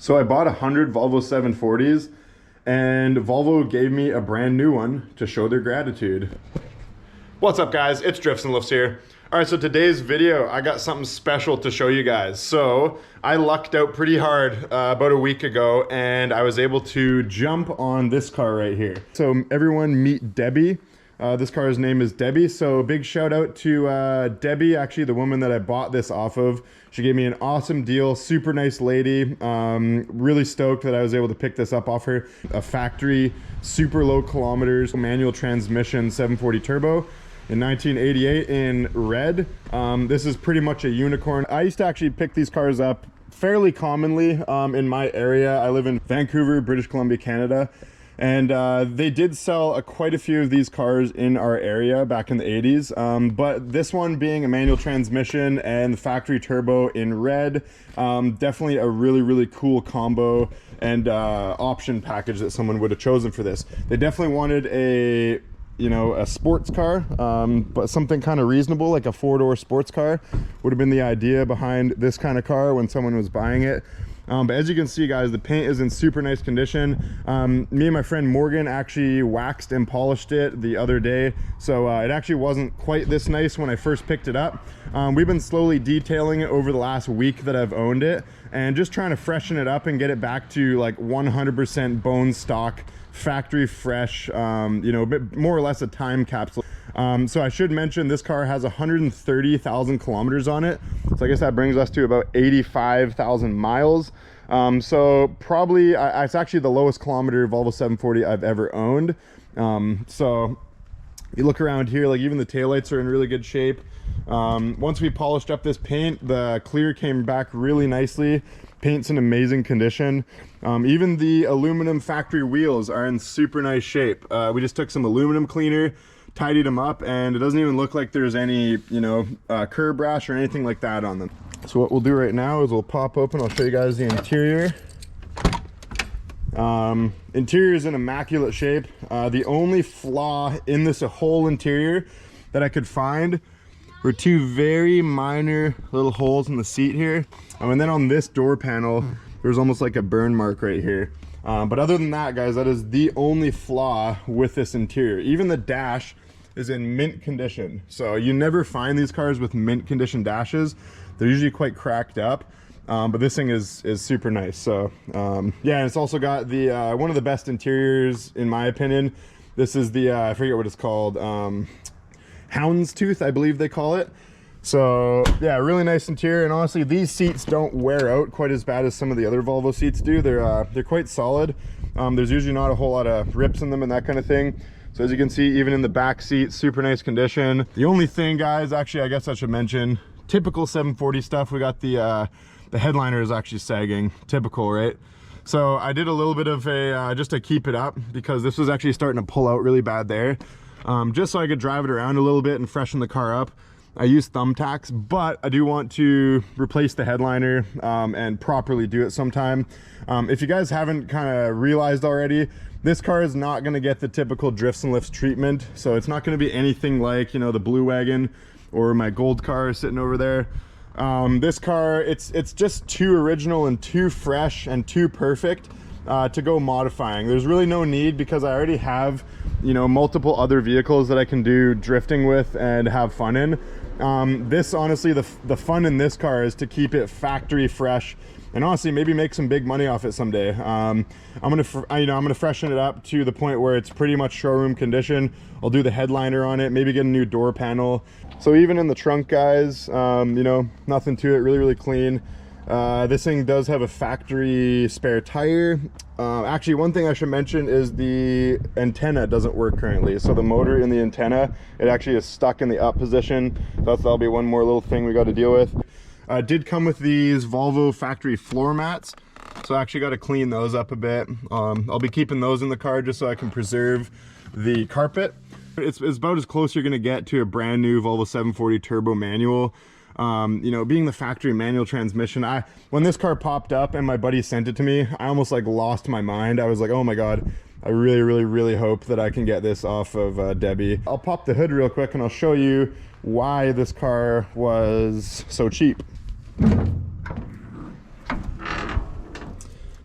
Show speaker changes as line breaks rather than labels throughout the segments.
So I bought 100 Volvo 740s and Volvo gave me a brand new one to show their gratitude. What's up guys, it's Drifts and Lifts here. All right, so today's video, I got something special to show you guys. So I lucked out pretty hard about a week ago and I was able to jump on this car right here. So everyone meet Debbie. This car's name is Debbie. So big shout out to Debbie, actually the woman that I bought this off of. She gave me an awesome deal, super nice lady. Really stoked that I was able to pick this up off her. A factory, super low kilometers, manual transmission 740 turbo in 1988 in red. This is pretty much a unicorn. I used to actually pick these cars up fairly commonly in my area. I live in Vancouver, British Columbia, Canada. And they did sell quite a few of these cars in our area back in the 80s. But this one being a manual transmission and the factory turbo in red, definitely a really, really cool combo and option package that someone would have chosen for this. They definitely wanted a sports car, but something kind of reasonable, like a four-door sports car would have been the idea behind this kind of car when someone was buying it. But as you can see guys, the paint is in super nice condition. Me and my friend Morgan actually waxed and polished it the other day, so it actually wasn't quite this nice when I first picked it up. We've been slowly detailing it over the last week that I've owned it and just trying to freshen it up and get it back to like 100% bone stock, factory fresh, a bit more or less a time capsule. So I should mention this car has 130,000 kilometers on it. So I guess that brings us to about 85,000 miles. So probably, it's actually the lowest kilometer Volvo 740 I've ever owned. So you look around here, like even the taillights are in really good shape. Once we polished up this paint, the clear came back really nicely. Paint's in amazing condition. Even the aluminum factory wheels are in super nice shape. We just took some aluminum cleaner, tidied them up, and it doesn't even look like there's any curb rash or anything like that on them. So what we'll do right now is we'll pop open, I'll show you guys the interior. Interior is in immaculate shape. The only flaw in this whole interior that I could find were two very minor little holes in the seat here. And then on this door panel, there's almost like a burn mark right here. But other than that, guys, that is the only flaw with this interior. Even the dash is in mint condition. So you never find these cars with mint condition dashes. They're usually quite cracked up. But this thing is super nice. So yeah, and it's also got the one of the best interiors in my opinion. This is the I forget what it's called, houndstooth, I believe they call it. So yeah, really nice interior, and honestly these seats don't wear out quite as bad as some of the other Volvo seats do. They're quite solid. There's usually not a whole lot of rips in them and that kind of thing. So as you can see, even in the back seat, super nice condition. The only thing, guys, actually I guess I should mention, typical 740 stuff, we got the headliner is actually sagging. Typical, right? So I did a little bit of a just to keep it up, because this was actually starting to pull out really bad there. Just so I could drive it around a little bit and freshen the car up. I use thumbtacks, but I do want to replace the headliner and properly do it sometime. If you guys haven't kind of realized already, this car is not going to get the typical Drifts and Lifts treatment. So it's not going to be anything like, the Blue Wagon or my gold car sitting over there. This car, it's just too original and too fresh and too perfect to go modifying. There's really no need, because I already have multiple other vehicles that I can do drifting with and have fun in. This, honestly, the fun in this car is to keep it factory fresh and honestly maybe make some big money off it someday. I'm gonna freshen it up to the point where it's pretty much showroom condition. I'll do the headliner on it, maybe get a new door panel. So even in the trunk, guys, nothing to it, really, really clean. This thing does have a factory spare tire. Actually, one thing I should mention is the antenna doesn't work currently. So the motor in the antenna, it actually is stuck in the up position. That'll be one more little thing we got to deal with. Did come with these Volvo factory floor mats. So I actually got to clean those up a bit. I'll be keeping those in the car just so I can preserve the carpet. It's about as close you're going to get to a brand new Volvo 740 turbo manual. Being the factory manual transmission, when this car popped up and my buddy sent it to me, I almost like lost my mind. I was like, oh my god, I really, really, really hope that I can get this off of Debbie. I'll pop the hood real quick and I'll show you why this car was so cheap.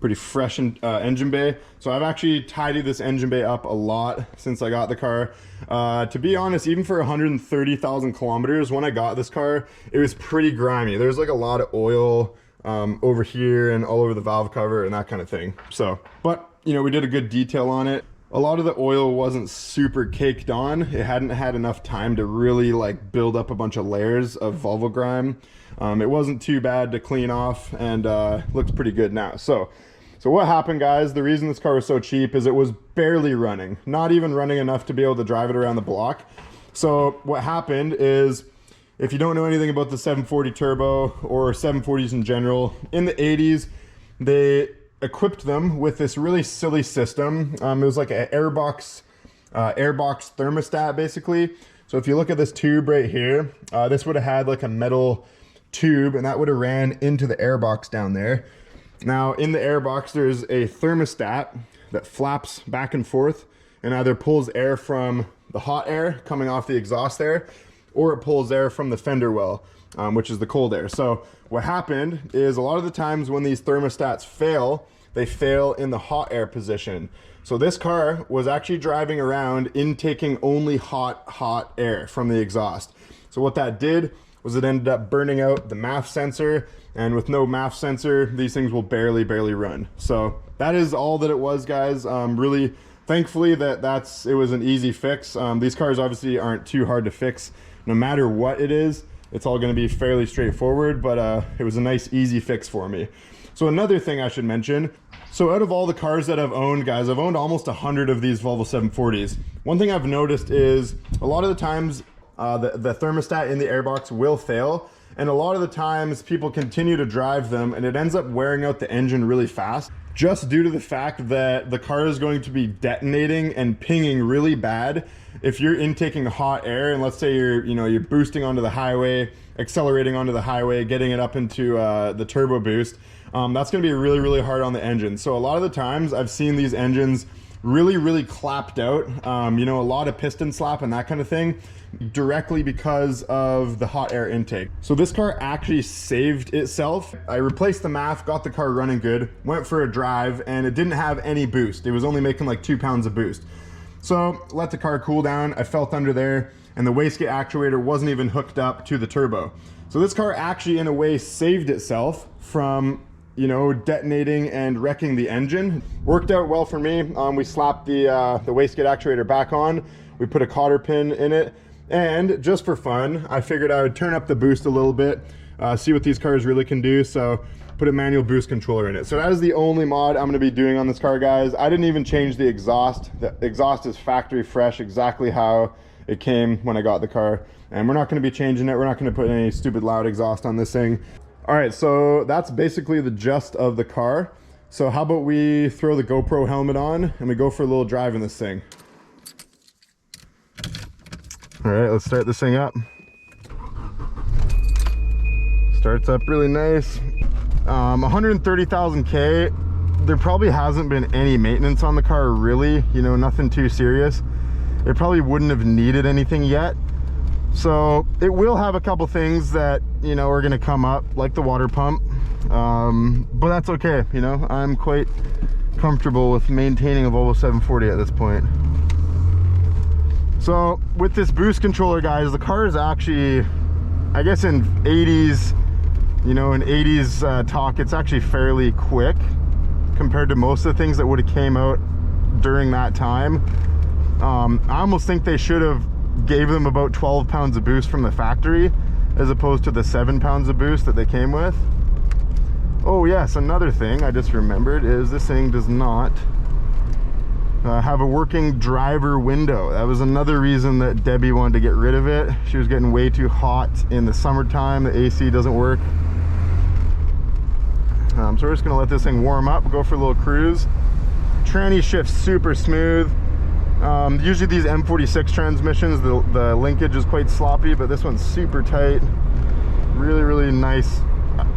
pretty fresh engine bay. So I've actually tidied this engine bay up a lot since I got the car. To be honest, even for 130,000 kilometers, when I got this car, it was pretty grimy. There's like a lot of oil over here and all over the valve cover and that kind of thing. So, but you know, we did a good detail on it. A lot of the oil wasn't super caked on. It hadn't had enough time to really like build up a bunch of layers of Volvo grime. It wasn't too bad to clean off, and looks pretty good now. So what happened, guys, the reason this car was so cheap is it was barely running, not even running enough to be able to drive it around the block. So what happened is, if you don't know anything about the 740 turbo or 740s in general, in the 80s, they equipped them with this really silly system. It was like an airbox thermostat, basically. So if you look at this tube right here, this would have had like a metal tube, and that would have ran into the airbox down there. Now in the airbox, there's a thermostat that flaps back and forth and either pulls air from the hot air coming off the exhaust there, or it pulls air from the fender well, which is the cold air. So what happened is, a lot of the times when these thermostats fail, they fail in the hot air position. So this car was actually driving around intaking only hot air from the exhaust. So what that did was it ended up burning out the MAF sensor, and with no MAF sensor, these things will barely run. So that is all that it was, guys. Really, thankfully it was an easy fix. These cars obviously aren't too hard to fix. No matter what it is, it's all going to be fairly straightforward, but it was a nice easy fix for me. So another thing I should mention, so out of all the cars that I've owned, guys, I've owned almost 100 of these Volvo 740s. One thing I've noticed is a lot of the times the thermostat in the airbox will fail, and a lot of the times people continue to drive them and it ends up wearing out the engine really fast, just due to the fact that the car is going to be detonating and pinging really bad if you're intaking hot air. And let's say you're boosting onto the highway, accelerating onto the highway, getting it up into the turbo boost. That's going to be really hard on the engine. So a lot of the times I've seen these engines really clapped out, a lot of piston slap and that kind of thing, directly because of the hot air intake. So this car actually saved itself. I replaced the MAF, got the car running good, went for a drive, and it didn't have any boost. It was only making like 2 pounds of boost. So let the car cool down. I felt under there, and the wastegate actuator wasn't even hooked up to the turbo. So this car actually, in a way, saved itself from detonating and wrecking the engine. Worked out well for me. We slapped the wastegate actuator back on. We put a cotter pin in it, and just for fun, I figured I would turn up the boost a little bit, see what these cars really can do. So put a manual boost controller in it. So that is the only mod I'm going to be doing on this car, guys. I didn't even change the exhaust. The exhaust is factory fresh, exactly how it came when I got the car, and we're not going to be changing it. We're not going to put any stupid loud exhaust on this thing. All right, so that's basically the gist of the car. So how about we throw the GoPro helmet on and we go for a little drive in this thing. All right, let's start this thing up. Starts up really nice. 130,000 K. There probably hasn't been any maintenance on the car, really, nothing too serious. It probably wouldn't have needed anything yet. So it will have a couple things that are going to come up, like the water pump, but that's okay. I'm quite comfortable with maintaining a Volvo 740 at this point. So with this boost controller, guys, the car is actually, I guess in 80s, in 80s talk, it's actually fairly quick compared to most of the things that would have came out during that time. I almost think they should have gave them about 12 pounds of boost from the factory, as opposed to the 7 pounds of boost that they came with. Oh yes, another thing I just remembered is this thing does not have a working driver window. That was another reason that Debbie wanted to get rid of it. She was getting way too hot in the summertime. The AC doesn't work. So we're just gonna let this thing warm up, go for a little cruise. Tranny shifts super smooth. Usually these M46 transmissions, the linkage is quite sloppy, but this one's super tight. Really nice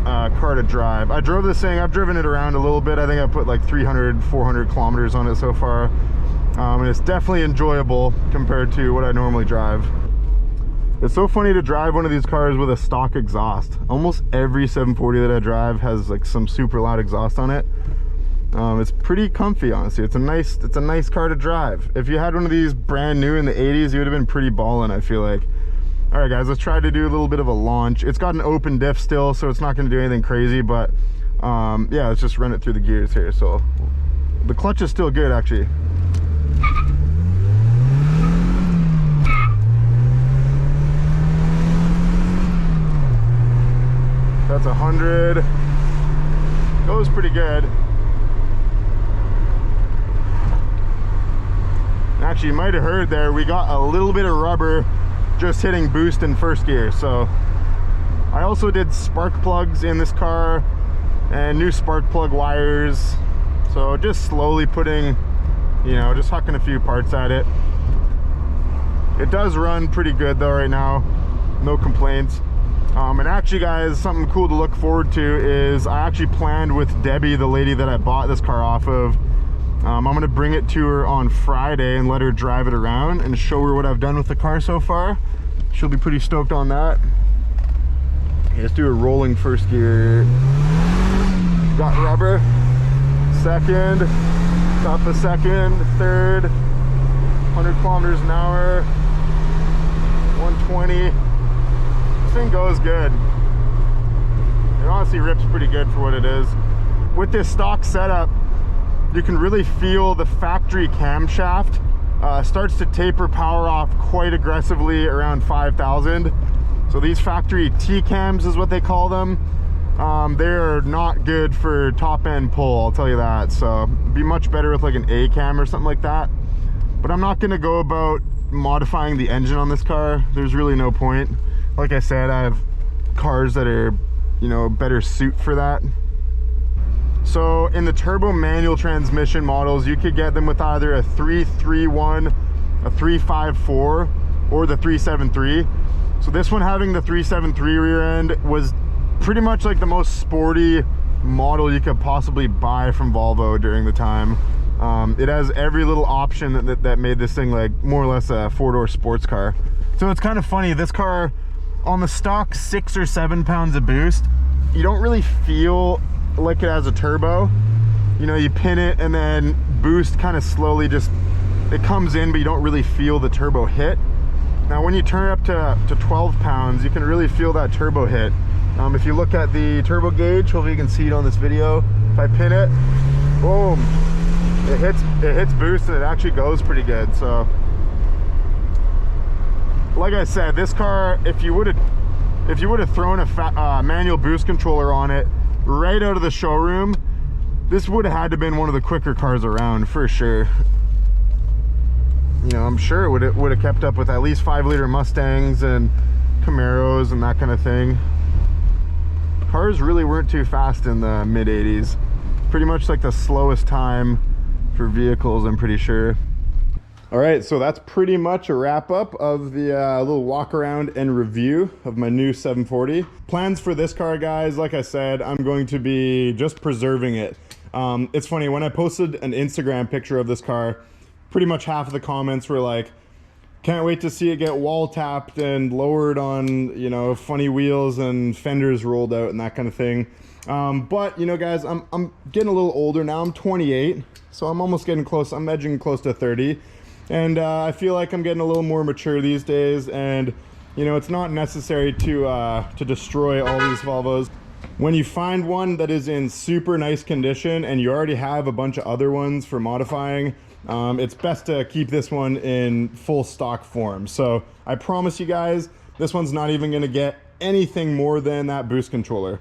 car to drive. I drove this thing, I've driven it around a little bit. I think I put like 300-400 kilometers on it so far, and it's definitely enjoyable compared to what I normally drive. It's so funny to drive one of these cars with a stock exhaust. Almost every 740 that I drive has like some super loud exhaust on it. It's pretty comfy, honestly. It's a nice car to drive. If you had one of these brand new in the 80s, you would have been pretty ballin', I feel like. All right, guys, let's try to do a little bit of a launch. It's got an open diff still, so it's not going to do anything crazy, but yeah, let's just run it through the gears here. So the clutch is still good, actually. That's 100. Goes pretty good. Actually, you might have heard there, we got a little bit of rubber just hitting boost in first gear. So I also did spark plugs in this car and new spark plug wires. So just slowly putting, you know, just hucking a few parts at it. It does run pretty good though right now, no complaints. And actually, guys, something cool to look forward to is I actually planned with Debbie, the lady that I bought this car off of, I'm gonna bring it to her on Friday and let her drive it around and show her what I've done with the car so far. She'll be pretty stoked on that. Okay, let's do a rolling first gear. Got rubber. Second, got the second, third, 100 kilometers an hour, 120. This thing goes good. It honestly rips pretty good for what it is. With this stock setup, you can really feel the factory camshaft starts to taper power off quite aggressively around 5,000. So these factory T-cams is what they call them. They're not good for top end pull, I'll tell you that. So be much better with like an A cam or something like that. But I'm not gonna go about modifying the engine on this car. There's really no point. Like I said, I have cars that are, you know, better suit for that. So in the turbo manual transmission models, you could get them with either a 331, a 354, or the 373. So this one, having the 373 rear end, was pretty much like the most sporty model you could possibly buy from Volvo during the time. It has every little option that made this thing like more or less a four-door sports car. So it's kind of funny, this car on the stock 6 or 7 pounds of boost, you don't really feel like it has a turbo. You know, you pin it and then boost kind of slowly just, it comes in, but you don't really feel the turbo hit. Now when you turn up to 12 pounds, you can really feel that turbo hit. If you look at the turbo gauge, hopefully you can see it on this video. If I pin it, boom, it hits boost and it actually goes pretty good. So like I said, this car, if you would have thrown a manual boost controller on it right out of the showroom, this would have had to been one of the quicker cars around for sure. You know, I'm sure it would have kept up with at least 5-liter Mustangs and Camaros and that kind of thing. Cars really weren't too fast in the mid 80s. Pretty much like the slowest time for vehicles, I'm pretty sure. All right, so that's pretty much a wrap up of the little walk around and review of my new 740. Plans for this car, guys, like I said, I'm going to be just preserving it. It's funny, when I posted an Instagram picture of this car, pretty much half of the comments were like, can't wait to see it get wall tapped and lowered on, you know, funny wheels and fenders rolled out and that kind of thing. But you know, guys, I'm getting a little older now. I'm 28, so I'm almost getting close. I'm edging close to 30, and I feel like I'm getting a little more mature these days. And you know, it's not necessary to destroy all these Volvos. When you find one that is in super nice condition and you already have a bunch of other ones for modifying, it's best to keep this one in full stock form. So I promise you guys, this one's not even going to get anything more than that boost controller.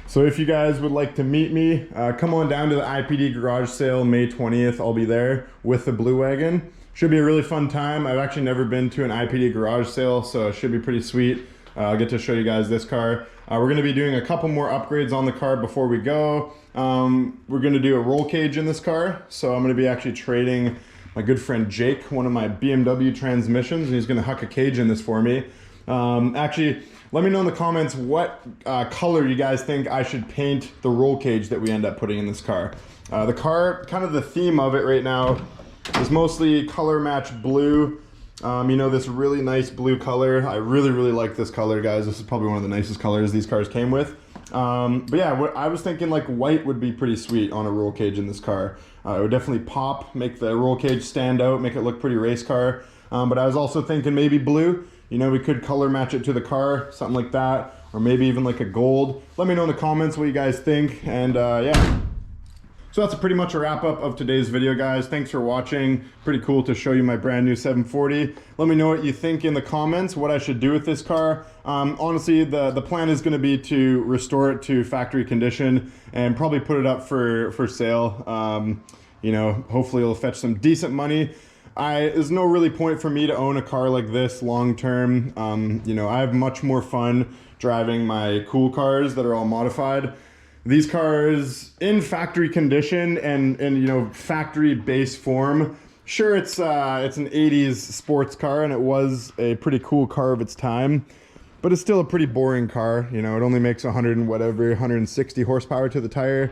So if you guys would like to meet me, come on down to the IPD garage sale May 20th. I'll be there with the Blue Wagon. Should be a really fun time. I've actually never been to an IPD garage sale, so it should be pretty sweet. I'll get to show you guys this car. We're going to be doing a couple more upgrades on the car before we go. We're going to do a roll cage in this car. So I'm going to be actually trading my good friend Jake one of my BMW transmissions, and he's going to huck a cage in this for me. Actually, let me know in the comments what color you guys think I should paint the roll cage that we end up putting in this car. The car, kind of the theme of it right now is mostly color match blue. You know, this really nice blue color. I really like this color, guys. This is probably one of the nicest colors these cars came with. But yeah, I was thinking like white would be pretty sweet on a roll cage in this car. It would definitely pop, make the roll cage stand out, make it look pretty race car. But I was also thinking maybe blue. You know, we could color match it to the car, something like that. Or maybe even like a gold. Let me know in the comments what you guys think. And yeah. So that's pretty much a wrap up of today's video, guys. Thanks for watching. Pretty cool to show you my brand new 740. Let me know what you think in the comments, what I should do with this car. Honestly, the plan is gonna be to restore it to factory condition and probably put it up for sale. You know, hopefully it'll fetch some decent money. There's no really point for me to own a car like this long term. You know, I have much more fun driving my cool cars that are all modified. These cars in factory condition and you know, factory base form. Sure, it's an 80s sports car and it was a pretty cool car of its time, but it's still a pretty boring car. You know, it only makes 160 horsepower to the tire.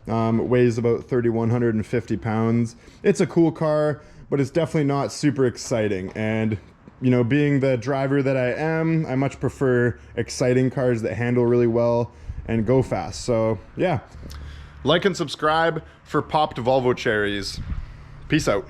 It weighs about 3,150 pounds. It's a cool car, but it's definitely not super exciting. And you know, being the driver that I am, I much prefer exciting cars that handle really well and go fast. So yeah, like and subscribe for popped Volvo cherries. Peace out.